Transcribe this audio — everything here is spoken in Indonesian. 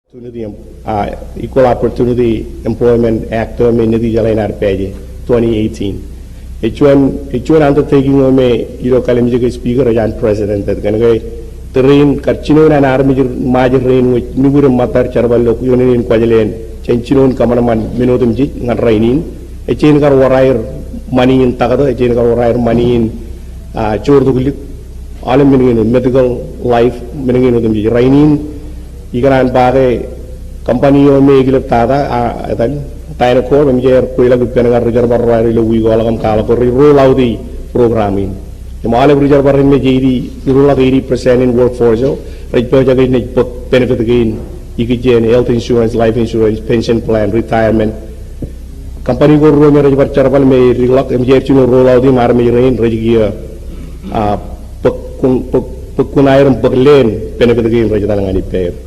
Opportunity, Equal Opportunity Employment Act में निधि जलाइनार पेजे 2018. Ichuan undertaking में iro kalim juga speaker ajan president kan gay terrain karcino na army major rain which nugur matar charbalo yunin kwajalen chenchinon kamanaman minutum jit ngan rainin echen kar warair money in tagado echen kar warair money in chordu gulik alam miningin medical life miningin udum jit rainin ikan bagai company yang megilap tada adan tayo ko memjer kuila gupen ngar rejar barwari lo wigo alagam kala ko roll out di programming jemale rejar barin me jadi roll out 80% in workforce so right po jaga ni benefit gain ikjen health insurance life insurance pension plan retirement company ko roll me rejar charbal me rilak memjer chuno roll out di mar me rain rejigia pekunair peklen benefit gain rejar ngani pair